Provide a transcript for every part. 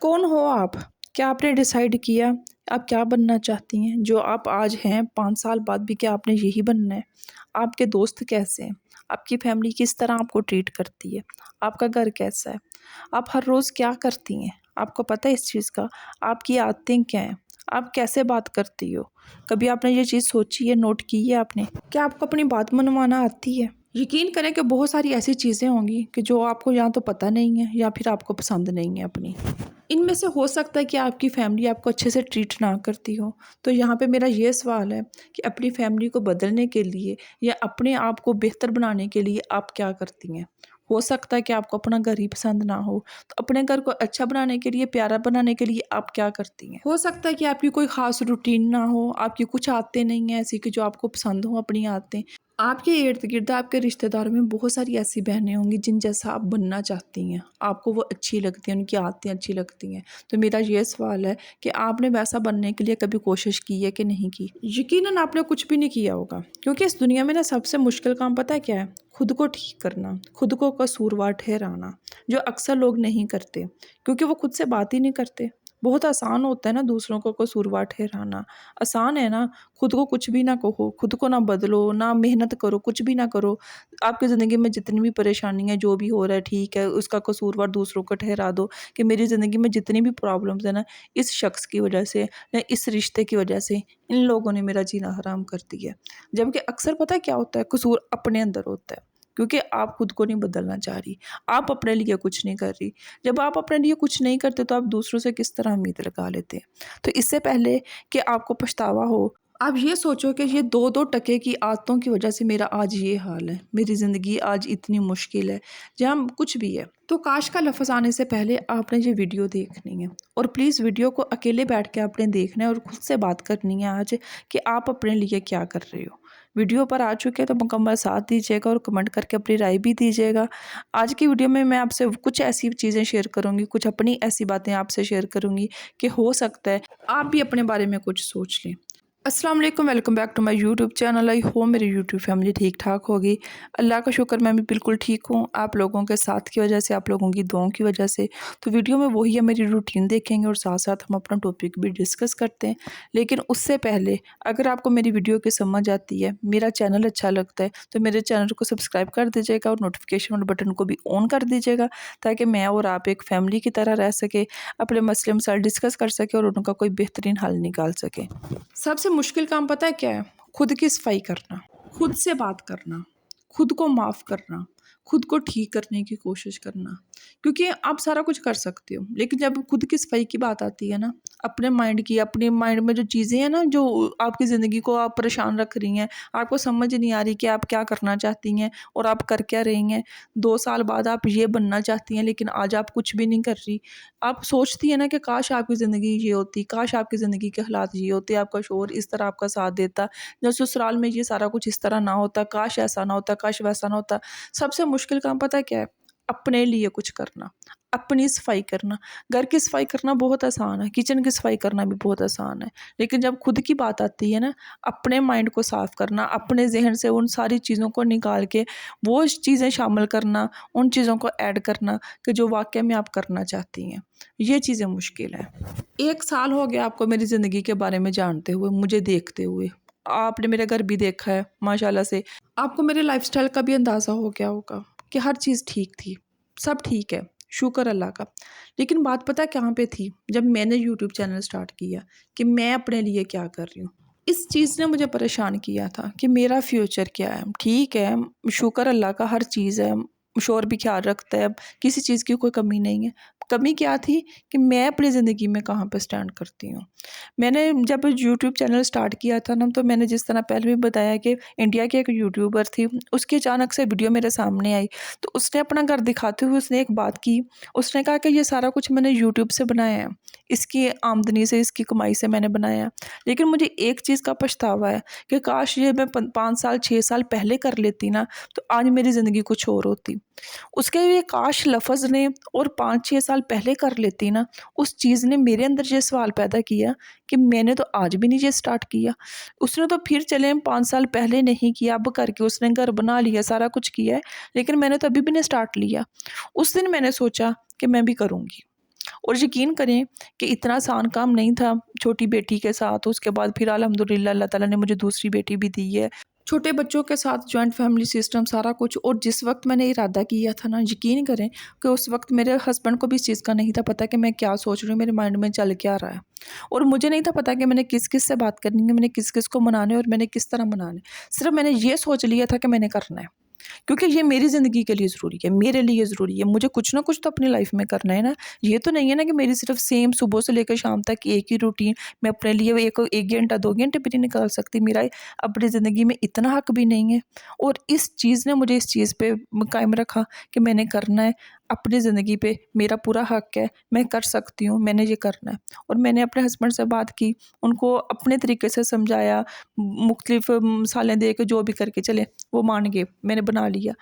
कौन हो आप? क्या आपने डिसाइड किया आप क्या बनना चाहती हैं? जो आप आज हैं 5 साल बाद भी क्या आपने यही बनना है? आपके दोस्त कैसे हैं? आपकी फैमिली किस तरह आपको ट्रीट करती है? आपका घर कैसा है? आप हर रोज़ क्या करती हैं? आपको पता है इस चीज़ का? आपकी आदतें क्या हैं? आप कैसे बात करती हो? कभी आपने ये चीज़ सोची है, नोट की है आपने? क्या आपको अपनी बात मनवाना आती है? यकीन करें कि बहुत सारी ऐसी चीज़ें होंगी कि जो आपको या तो पता नहीं है या फिर आपको पसंद नहीं है अपनी। इनमें से हो सकता है कि आपकी फैमिली आपको अच्छे से ट्रीट ना करती हो। तो यहाँ पे मेरा ये सवाल है कि अपनी फैमिली को बदलने के लिए या अपने आप को बेहतर बनाने के लिए आप क्या करती हैं? हो सकता है कि आपको अपना घर ही पसंद ना हो, तो अपने घर को अच्छा बनाने के लिए, प्यारा बनाने के लिए आप क्या करती हैं? हो सकता है कि आपकी कोई ख़ास रूटीन ना हो, आपकी कुछ आदतें नहीं हैं ऐसी कि जो आपको पसंद हो अपनी आदतें। आपके इर्द-गिर्द आपके रिश्तेदारों में बहुत सारी ऐसी बहनें होंगी जिन जैसा आप बनना चाहती हैं। आपको वो अच्छी लगती हैं, उनकी आदतें अच्छी लगती हैं। तो मेरा ये सवाल है कि आपने वैसा बनने के लिए कभी कोशिश की है कि नहीं की? यकीनन आपने कुछ भी नहीं किया होगा, क्योंकि इस दुनिया में ना सबसे मुश्किल काम पता है क्या है? खुद को ठीक करना, खुद को कसूरवार ठहराना, जो अक्सर लोग नहीं करते, क्योंकि वो खुद से बात ही नहीं करते। बहुत आसान होता है ना दूसरों को कसूरवार ठहराना। आसान है ना, खुद को कुछ भी ना कहो, खुद को ना बदलो, ना मेहनत करो, कुछ भी ना करो। आपकी ज़िंदगी में जितनी भी परेशानी है, जो भी हो रहा है ठीक है, उसका कसूरवार दूसरों को ठहरा दो कि मेरी ज़िंदगी में जितनी भी प्रॉब्लम्स है ना, इस शख्स की वजह से या इस रिश्ते की वजह से इन लोगों ने मेरा जीना हराम कर दिया है। जबकि अक्सर पता है क्या होता है? कसूर अपने अंदर होता है, क्योंकि आप खुद को नहीं बदलना चाह रही, आप अपने लिए कुछ नहीं कर रही। जब आप अपने लिए कुछ नहीं करते तो आप दूसरों से किस तरह उम्मीद लगा लेते हैं? तो इससे पहले कि आपको पछतावा हो, आप ये सोचो कि ये 2-2 टके की आदतों की वजह से मेरा आज ये हाल है, मेरी ज़िंदगी आज इतनी मुश्किल है, जहाँ कुछ भी है। तो काश का लफ़्ज़ आने से पहले आपने ये वीडियो देखनी है और प्लीज़ वीडियो को अकेले बैठ के आपने देखना है और खुद से बात करनी है आज कि आप अपने लिए क्या कर रहे हो। वीडियो पर आ चुके हैं तो मुकम्मल साथ दीजिएगा और कमेंट करके अपनी राय भी दीजिएगा। आज की वीडियो में मैं आपसे कुछ ऐसी चीज़ें शेयर करूँगी, कुछ अपनी ऐसी बातें आपसे शेयर करूँगी कि हो सकता है आप भी अपने बारे में कुछ सोच लें। अस्सलाम वालेकुम, welcome back to my YouTube channel. I hope मेरी यूट्यूब फैमिली ठीक ठाक होगी। अल्लाह का शुक्र मैं भी बिल्कुल ठीक हूँ, आप लोगों के साथ की वजह से, आप लोगों की दुआओं की वजह से। तो वीडियो में वही है, मेरी रूटीन देखेंगे और साथ साथ हम अपना टॉपिक भी डिस्कस करते हैं। लेकिन उससे पहले अगर आपको मेरी वीडियो की समझ आती है, मेरा चैनल अच्छा लगता है, तो मेरे चैनल को सब्सक्राइब कर दीजिएगा और नोटिफिकेशन वाले बटन को भी ऑन कर दीजिएगा, ताकि मैं और आप एक फैमिली की तरह रह सके, अपने मसले मसाइल डिस्कस कर सके और उनका कोई बेहतरीन हल निकाल सके। सबसे मुश्किल काम पता है क्या है? खुद की सफाई करना, खुद से बात करना, खुद को माफ़ करना, खुद को ठीक करने की कोशिश करना। क्योंकि आप सारा कुछ कर सकते हो, लेकिन जब खुद की सफाई की बात आती है ना, अपने माइंड की, अपने माइंड में जो चीज़ें हैं ना, जो आपकी ज़िंदगी को आप परेशान रख रही हैं, आपको समझ नहीं आ रही कि आप क्या करना चाहती हैं और आप कर क्या रही हैं। 2 साल बाद आप ये बनना चाहती हैं, लेकिन आज आप कुछ भी नहीं कर रही। आप सोचती हैं ना कि काश आपकी ज़िंदगी ये होती, काश आपकी ज़िंदगी के हालात ये होते, आपका शौहर इस तरह आपका साथ देता, या ससुराल में ये सारा कुछ इस तरह ना होता, काश ऐसा ना होता, काश वैसा ना होता। सबसे मुश्किल काम पता है क्या है? अपने लिए कुछ करना, अपनी सफाई करना। घर की सफाई करना बहुत आसान है, किचन की सफाई करना भी बहुत आसान है, लेकिन जब खुद की बात आती है ना, अपने माइंड को साफ़ करना, अपने ज़हन से उन सारी चीज़ों को निकाल के वो चीज़ें शामिल करना, उन चीज़ों को ऐड करना कि जो वाक़ई में आप करना चाहती हैं, ये चीज़ें मुश्किल है। 1 साल हो गया आपको मेरी ज़िंदगी के बारे में जानते हुए, मुझे देखते हुए। आपने मेरा घर भी देखा है माशाल्लाह से। आपको मेरे लाइफ़स्टाइल का भी अंदाज़ा हो गया होगा कि हर चीज़ ठीक थी, सब ठीक है, शुक्र अल्लाह का। लेकिन बात पता है कहाँ पे थी? जब मैंने यूट्यूब चैनल स्टार्ट किया कि मैं अपने लिए क्या कर रही हूँ। इस चीज़ ने मुझे परेशान किया था कि मेरा फ्यूचर क्या है? ठीक है, शुक्र अल्लाह का हर चीज़ है, शौहर भी ख्याल रखता है, अब किसी चीज़ की कोई कमी नहीं है। कमी क्या थी कि मैं अपनी ज़िंदगी में कहाँ पे स्टैंड करती हूँ। मैंने जब यूट्यूब चैनल स्टार्ट किया था ना, तो मैंने जिस तरह पहले भी बताया कि इंडिया की एक यूट्यूबर थी, उसकी अचानक से वीडियो मेरे सामने आई, तो उसने अपना घर दिखाते हुए उसने एक बात की। उसने कहा कि ये सारा कुछ मैंने यूट्यूब से बनाया है, इसकी आमदनी से, इसकी कमाई से मैंने बनाया है। लेकिन मुझे एक चीज़ का पछतावा है कि काश ये मैं 5 साल 6 साल पहले कर लेती ना, तो आज मेरी ज़िंदगी कुछ और होती। उसके ये काश लफ़्ज़ ने और 5-6 साल पहले कर लेती ना, उस चीज़ ने मेरे अंदर ये सवाल पैदा किया कि मैंने तो आज भी नहीं ये स्टार्ट किया। उसने तो फिर चले 5 साल पहले नहीं किया, अब करके उसने घर बना लिया, सारा कुछ किया है, लेकिन मैंने तो अभी भी नहीं स्टार्ट लिया। उस दिन मैंने सोचा कि मैं भी करूँगी। اور یقین کریں کہ اتنا آسان کام نہیں تھا چھوٹی بیٹی کے ساتھ، اس کے بعد پھر الحمدللہ اللہ تعالیٰ نے مجھے دوسری بیٹی بھی دی ہے، چھوٹے بچوں کے ساتھ جوائنٹ فیملی سسٹم سارا کچھ۔ اور جس وقت میں نے ارادہ کیا تھا نا، یقین کریں کہ اس وقت میرے ہسبینڈ کو بھی اس چیز کا نہیں تھا پتہ کہ میں کیا سوچ رہی ہوں، میرے مائنڈ میں چل کیا رہا ہے، اور مجھے نہیں تھا پتہ کہ میں نے کس کس سے بات کرنی ہے، میں نے کس کس کو منانے اور میں نے کس طرح منانے، صرف میں نے یہ سوچ لیا تھا کہ میں نے کرنا ہے، کیونکہ یہ میری زندگی کے لیے ضروری ہے، میرے لیے ضروری ہے، مجھے کچھ نہ کچھ تو اپنی لائف میں کرنا ہے نا۔ یہ تو نہیں ہے نا کہ میری صرف سیم صبح سے لے کر شام تک ایک ہی روٹین، میں اپنے لیے ایک گھنٹہ 2 گھنٹے بھی نہیں نکال سکتی، میرا اپنی زندگی میں اتنا حق بھی نہیں ہے۔ اور اس چیز نے مجھے اس چیز پہ قائم رکھا کہ میں نے کرنا ہے، اپنی زندگی پہ میرا پورا حق ہے، میں کر سکتی ہوں، میں نے یہ کرنا ہے۔ اور میں نے اپنے ہسبینڈ سے بات کی، ان کو اپنے طریقے سے سمجھایا، مختلف مثالیں دے کے جو بھی کر کے چلے، وہ مان گئے، میں نے بنا لیا۔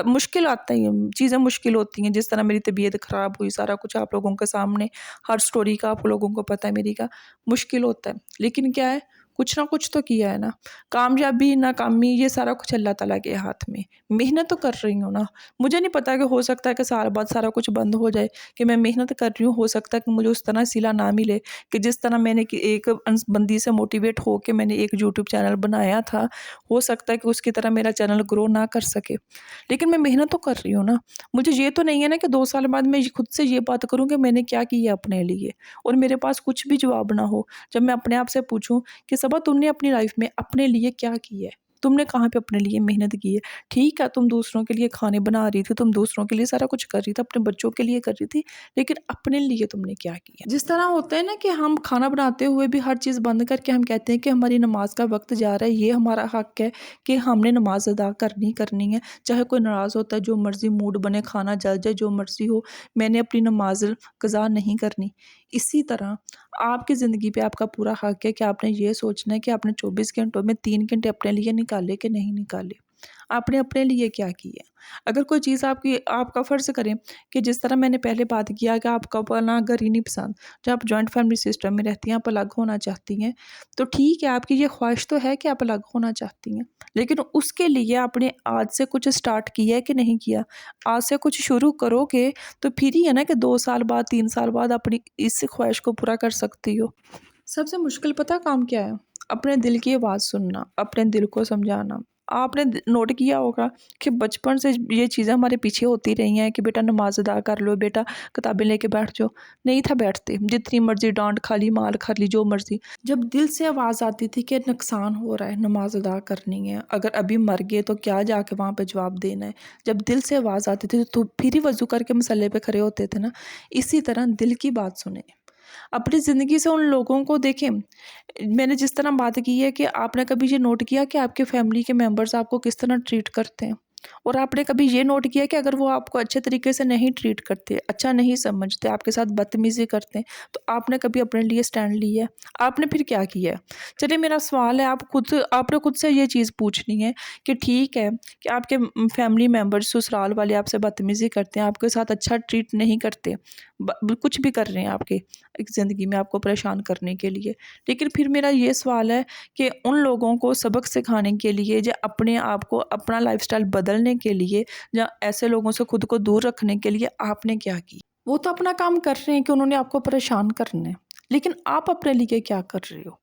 مشکل آتا ہی ہے، چیزیں مشکل ہوتی ہیں، جس طرح میری طبیعت خراب ہوئی، سارا کچھ آپ لوگوں کے سامنے، ہر سٹوری کا آپ لوگوں کو پتہ ہے میری کا، مشکل ہوتا ہے، لیکن کیا ہے، کچھ نہ کچھ تو کیا ہے نا۔ کامیابی ناکامی یہ سارا کچھ اللہ تعالیٰ کے ہاتھ میں، محنت تو کر رہی ہوں نا۔ مجھے نہیں پتا کہ ہو سکتا ہے کہ سال بعد سارا کچھ بند ہو جائے، کہ میں محنت کر رہی ہوں، ہو سکتا ہے کہ مجھے اس طرح صلہ نہ ملے کہ جس طرح میں نے ایک بندی سے موٹیویٹ ہو کے میں نے ایک یوٹیوب چینل بنایا تھا، ہو سکتا ہے کہ اس کی طرح میرا چینل گرو نہ کر سکے، لیکن میں محنت تو کر رہی ہوں نا۔ مجھے یہ تو نہیں ہے نا کہ 2 سال بعد میں خود سے یہ بات کروں کہ میں نے کیا کیا اپنے لیے، اور میرے پاس کچھ بھی جواب نہ ہو، جب میں اپنے آپ سے پوچھوں کہ صبا تم نے اپنی لائف میں اپنے لیے کیا کیا ہے، تم نے کہاں پہ اپنے لیے محنت کی ہے؟ ٹھیک ہے تم دوسروں کے لیے کھانے بنا رہی تھی، تم دوسروں کے لیے سارا کچھ کر رہی تھی، اپنے بچوں کے لیے کر رہی تھی، لیکن اپنے لیے تم نے کیا کیا؟ جس طرح ہوتا ہے نا کہ ہم کھانا بناتے ہوئے بھی ہر چیز بند کر کے ہم کہتے ہیں کہ ہماری نماز کا وقت جا رہا ہے، یہ ہمارا حق ہے کہ ہم نے نماز ادا کرنی ہے، چاہے کوئی ناراض ہوتا ہے، جو مرضی موڈ بنے، کھانا جل جائے، جو مرضی ہو، میں نے اپنی نماز قضا نہیں کرنی۔ اسی طرح آپ کی زندگی پہ آپ کا پورا حق ہے کہ آپ نے یہ سوچنا ہے کہ آپ نے 24 گھنٹوں میں 3 گھنٹے اپنے لیے نکالے کہ نہیں نکالے، آپ نے اپنے لیے کیا کیا۔ اگر کوئی چیز آپ کا فرض کریں کہ جس طرح میں نے پہلے بات کیا کہ آپ کا اپنا گھر ہی نہیں پسند، جب آپ جوائنٹ فیملی سسٹم میں رہتی ہیں، آپ الگ ہونا چاہتی ہیں، تو ٹھیک ہے آپ کی یہ خواہش تو ہے کہ آپ الگ ہونا چاہتی ہیں، لیکن اس کے لیے آپ نے آج سے کچھ سٹارٹ کیا ہے کہ نہیں کیا؟ آج سے کچھ شروع کرو گے تو پھر ہی ہے نا کہ 2 سال بعد 3 سال بعد اپنی اس خواہش کو پورا کر سکتی ہو۔ سب سے مشکل پتہ کام کیا ہے؟ اپنے دل کی آواز سننا، اپنے دل کو سمجھانا۔ آپ نے نوٹ کیا ہوگا کہ بچپن سے یہ چیزیں ہمارے پیچھے ہوتی رہی ہیں کہ بیٹا نماز ادا کر لو، بیٹا کتابیں لے کے بیٹھ جاؤ، نہیں تھا بیٹھتے، جتنی مرضی ڈانٹ کھا لی، مال کھا لی، جو مرضی۔ جب دل سے آواز آتی تھی کہ نقصان ہو رہا ہے، نماز ادا کرنی ہے، اگر ابھی مر گئے تو کیا جا کے وہاں پہ جواب دینا ہے، جب دل سے آواز آتی تھی تو پھر ہی وضو کر کے مسلے پہ کھڑے ہوتے تھے نا۔ اسی طرح دل کی بات سنیں، اپنی زندگی سے ان لوگوں کو دیکھیں۔ میں نے جس طرح بات کی ہے کہ آپ نے کبھی یہ نوٹ کیا کہ آپ کے فیملی کے ممبرز آپ کو کس طرح ٹریٹ کرتے ہیں، اور آپ نے کبھی یہ نوٹ کیا کہ اگر وہ آپ کو اچھے طریقے سے نہیں ٹریٹ کرتے، اچھا نہیں سمجھتے، آپ کے ساتھ بدتمیزی کرتے ہیں، تو آپ نے کبھی اپنے لیے سٹینڈ لیا ہے؟ آپ نے پھر کیا کیا ہے؟ چلیے میرا سوال ہے، آپ نے خود سے یہ چیز پوچھنی ہے کہ ٹھیک ہے کہ آپ کے فیملی ممبرز سسرال والے آپ سے بدتمیزی کرتے ہیں، آپ کے ساتھ اچھا ٹریٹ نہیں کرتے، کچھ بھی کر رہے ہیں آپ کے زندگی میں آپ کو پریشان کرنے کے لیے، لیکن پھر میرا یہ سوال ہے کہ ان لوگوں کو سبق سکھانے کے لیے یا اپنے آپ کو اپنا لائف سٹائل بدلنے کے لیے یا ایسے لوگوں سے خود کو دور رکھنے کے لیے آپ نے کیا کی؟ وہ تو اپنا کام کر رہے ہیں کہ انہوں نے آپ کو پریشان کرنا ہے، لیکن آپ اپنے لیے کیا کر رہے ہو؟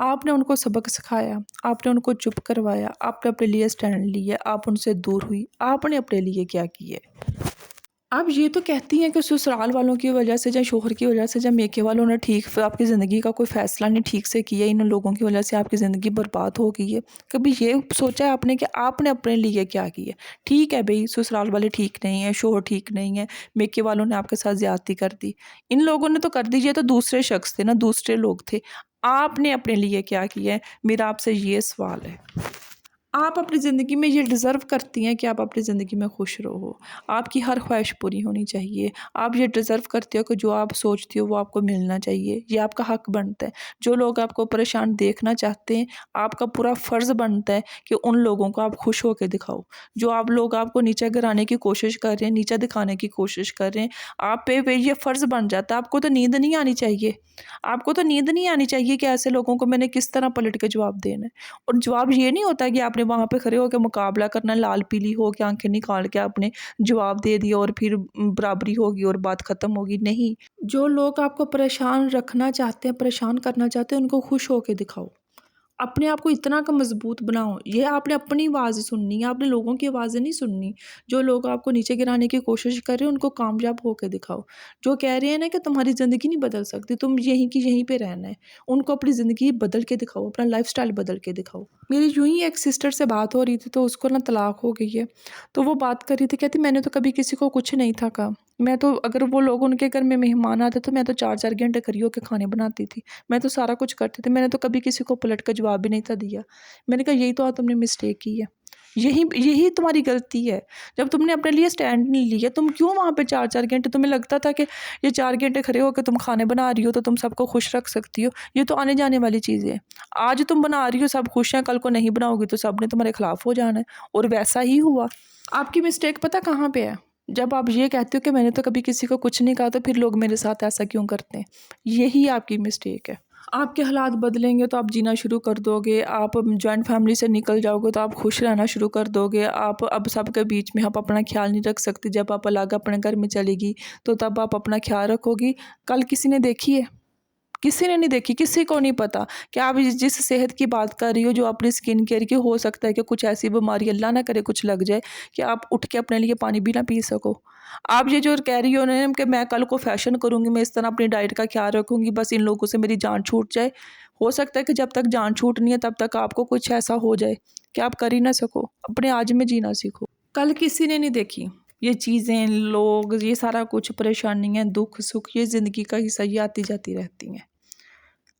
آپ نے ان کو سبق سکھایا، آپ نے ان کو چپ کروایا، آپ نے اپنے لیے سٹینڈ لیا، آپ ان سے دور ہوئی، آپ نے اپنے لیے کیا کیا ہے؟ آپ یہ تو کہتی ہیں کہ سسرال والوں کی وجہ سے یا شوہر کی وجہ سے یا میکے والوں نے آپ کی زندگی کا کوئی فیصلہ نہیں ٹھیک سے کیا، ان لوگوں کی وجہ سے آپ کی زندگی برباد ہو گئی ہے۔ کبھی یہ سوچا ہے آپ نے کہ آپ نے اپنے لیے کیا کیا؟ ٹھیک ہے بھئی سسرال والے ٹھیک نہیں ہیں، شوہر ٹھیک نہیں ہے، میکے والوں نے آپ کے ساتھ زیادتی کر دی، ان لوگوں نے تو کر دی، یہ تو دوسرے شخص تھے نا، دوسرے لوگ تھے، آپ نے اپنے لیے کیا کیا ہے؟ میرا آپ سے یہ سوال ہے۔ آپ اپنی زندگی میں یہ ڈیزرو کرتی ہیں کہ آپ اپنی زندگی میں خوش رہو، آپ کی ہر خواہش پوری ہونی چاہیے، آپ یہ ڈیزرو کرتے ہو کہ جو آپ سوچتی ہو وہ آپ کو ملنا چاہیے، یہ آپ کا حق بنتا ہے۔ جو لوگ آپ کو پریشان دیکھنا چاہتے ہیں، آپ کا پورا فرض بنتا ہے کہ ان لوگوں کو آپ خوش ہو کے دکھاؤ۔ جو لوگ آپ کو نیچے گرانے کی کوشش کر رہے ہیں، نیچے دکھانے کی کوشش کر رہے ہیں، آپ پہ یہ فرض بن جاتا ہے۔ آپ کو تو نیند نہیں آنی چاہیے، آپ کو تو نیند نہیں آنی چاہیے کہ ایسے لوگوں کو میں نے کس طرح پلٹ کے جواب دینا ہے، اور جواب یہ نہیں ہوتا کہ آپ نے आपने वहाँ पे खड़े होकर मुकाबला करना, लाल पीली हो के आंखें निकाल के आपने जवाब दे दिया और फिर बराबरी होगी और बात ख़त्म होगी। नहीं, जो लोग आपको परेशान रखना चाहते हैं, परेशान करना चाहते हैं, उनको खुश होके दिखाओ। अपने आप को इतना का मजबूत बनाओ। ये आपने अपनी आवाज़ सुननी है, आपने लोगों की आवाज़ें नहीं सुननी। जो लोग आपको नीचे गिराने की कोशिश कर रहे हैं उनको कामयाब होकर दिखाओ। जो कह रहे हैं ना कि तुम्हारी ज़िंदगी नहीं बदल सकती, तुम यहीं की यहीं पे रहना है, उनको अपनी ज़िंदगी बदल के दिखाओ, अपना लाइफस्टाइल बदल के दिखाओ। मेरी यूं ही एक सिस्टर से बात हो रही थी, तो उसको ना तलाक हो गई है। तो वो बात कर रही थी, कहती मैंने तो कभी किसी को कुछ नहीं था कहा। मैं तो अगर वो लोग उनके घर में मेहमान आते तो मैं तो 4-4 घंटे खड़ी होकर खाने बनाती थी। मैं तो सारा कुछ करती थी, मैंने तो कभी किसी को पलट कर जवाब भी नहीं था दिया। मैंने कहा यही तो आज तुमने मिस्टेक की है, यही यही तुम्हारी गलती है। जब तुमने अपने लिए स्टैंड नहीं लिया, तुम क्यों वहाँ पे 4-4 घंटे, तुम्हें लगता था कि ये 4 घंटे खड़े होकर तुम खाने बना रही हो तो तुम सबको खुश रख सकती हो। ये तो आने जाने वाली चीज़ है। आज तुम बना रही हो, सब खुश हैं, कल को नहीं बनाओगी तो सब ने तुम्हारे खिलाफ हो जाना है, और वैसा ही हुआ। आपकी मिस्टेक पता कहाँ पे है? जब आप ये कहते हो कि मैंने तो कभी किसी को कुछ नहीं कहा, तो फिर लोग मेरे साथ ऐसा क्यों करते हैं? यही आपकी मिस्टेक है। आपके हालात बदलेंगे तो आप जीना शुरू कर दोगे, आप जॉइंट फैमिली से निकल जाओगे तो आप खुश रहना शुरू कर दोगे। आप अब सबके बीच में आप अपना ख्याल नहीं रख सकते। जब आप अलग अपने घर में चलेगी तो तब आप अपना ख्याल रखोगी। कल किसी ने देखी है? किसी ने नहीं देखी, किसी को नहीं पता कि आप जिस सेहत की बात कर रही हो, जो अपनी स्किन केयर की, हो सकता है कि कुछ ऐसी बीमारी अल्लाह ना करे कुछ लग जाए कि आप उठ के अपने लिए पानी भी ना पी सको। आप ये जो कह रही हो ना कि मैं कल को फैशन करूँगी, मैं इस तरह अपनी डाइट का ख्याल रखूँगी, बस इन लोगों से मेरी जान छूट जाए। हो सकता है कि जब तक जान छूटनी है तब तक आपको कुछ ऐसा हो जाए कि आप कर ही ना सको। अपने आज में जीना सीखो। कल किसी ने नहीं देखी। ये चीज़ें, लोग, ये सारा कुछ परेशानियाँ, दुख सुख, ये ज़िंदगी का हिस्सा, ये आती जाती रहती हैं।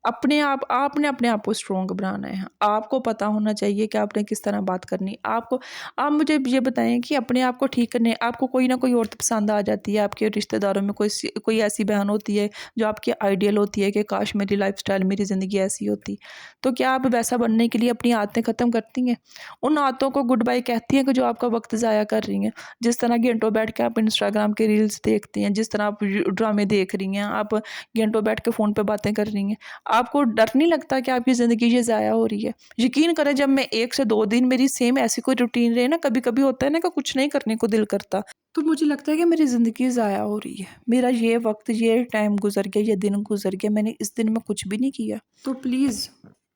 अपने आप, आपने अपने आप को स्ट्रॉन्ग बनाना है। आपको पता होना चाहिए कि आपने किस तरह बात करनी। आपको, आप मुझे ये बताएं कि अपने आप को ठीक करने, आपको कोई ना कोई औरत पसंद आ जाती है, आपके रिश्तेदारों में कोई ऐसी बहन होती है जो आपकी आइडियल होती है कि काश मेरी लाइफस्टाइल, मेरी ज़िंदगी ऐसी होती, तो क्या आप वैसा बनने के लिए अपनी आदतें ख़त्म करती हैं? उन आदतों को गुड बाय कहती हैं कि जो आपका वक्त ज़ाया कर रही हैं। जिस तरह घंटों बैठ के आप इंस्टाग्राम के रील्स देखती हैं, जिस तरह आप ड्रामे देख रही हैं, आप घंटों बैठ के फ़ोन पर बातें कर रही हैं, आपको डर नहीं लगता कि आपकी ज़िंदगी ये ज़ाया हो रही है? यकीन करें, जब मैं 1 से 2 दिन मेरी सेम ऐसी कोई रूटीन रहे ना, कभी-कभी होता है ना कि कुछ नहीं करने को दिल करता, तो मुझे लगता है कि मेरी ज़िंदगी ज़ाया हो रही है। मेरा ये वक़्त, ये टाइम गुज़र गया, ये दिन गुज़र गया, मैंने इस दिन में कुछ भी नहीं किया। तो प्लीज़,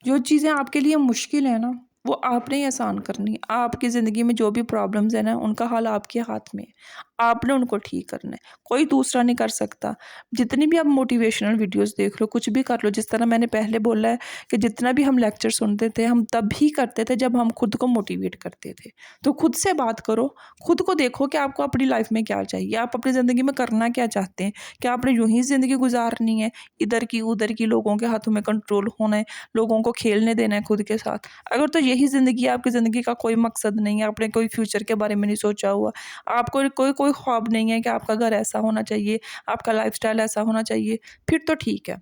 जो चीज़ें आपके लिए मुश्किल है ना, वो आपने ही आसान करनी है। आपकी ज़िंदगी में जो भी प्रॉब्लम्स है ना, उनका हल आपके हाथ में है। आपने उनको ठीक करना है, कोई दूसरा नहीं कर सकता। जितनी भी आप मोटिवेशनल वीडियोस देख लो, कुछ भी कर लो, जिस तरह मैंने पहले बोला है कि जितना भी हम लेक्चर सुनते थे, हम तब भी करते थे जब हम खुद को मोटिवेट करते थे। तो खुद से बात करो, खुद को देखो कि आपको अपनी लाइफ में क्या चाहिए, आप अपनी ज़िंदगी में करना क्या चाहते हैं। क्या आपने यूं ही ज़िंदगी गुजारनी है, इधर की उधर की, लोगों के हाथों में कंट्रोल होना है, लोगों को खेलने देना है खुद के साथ? अगर तो यही ज़िंदगी है, आपकी ज़िंदगी का कोई मकसद नहीं है, आपने कोई फ्यूचर के बारे में नहीं सोचा हुआ, आपको कोई कोई ख्वाब नहीं है कि आपका घर ऐसा होना चाहिए, आपका लाइफस्टाइल ऐसा होना चाहिए, फिर तो ठीक है।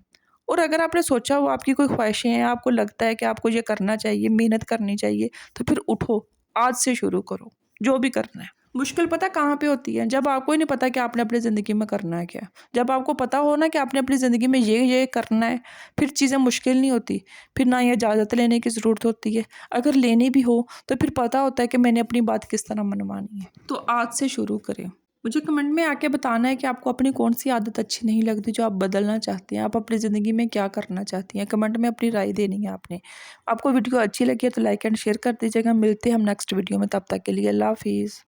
और अगर आपने सोचा हुआ, आपकी कोई ख्वाहिशें हैं, आपको लगता है कि आपको ये करना चाहिए, मेहनत करनी चाहिए, तो फिर उठो, आज से शुरू करो, जो भी करना है। मुश्किल पता कहाँ पे होती है? जब आपको ही नहीं पता कि आपने अपनी ज़िंदगी में करना है क्या। जब आपको पता हो ना कि आपने अपनी ज़िंदगी में ये करना है, फिर चीज़ें मुश्किल नहीं होती। फिर ना ये इजाज़त लेने की ज़रूरत होती है। अगर लेनी भी हो तो फिर पता होता है कि मैंने अपनी बात किस तरह मनवानी है। तो आज से शुरू करें। मुझे कमेंट में आके बताना है कि आपको अपनी कौन सी आदत अच्छी नहीं लगती जो आप बदलना चाहती हैं। आप अपनी ज़िंदगी में क्या करना चाहती हैं? कमेंट में अपनी राय देनी है आपने। आपको वीडियो अच्छी लगी है तो लाइक एंड शेयर कर दीजिएगा। मिलते हैं हम नेक्स्ट वीडियो में, तब तक के लिए अल्लाह हाफ़िज़।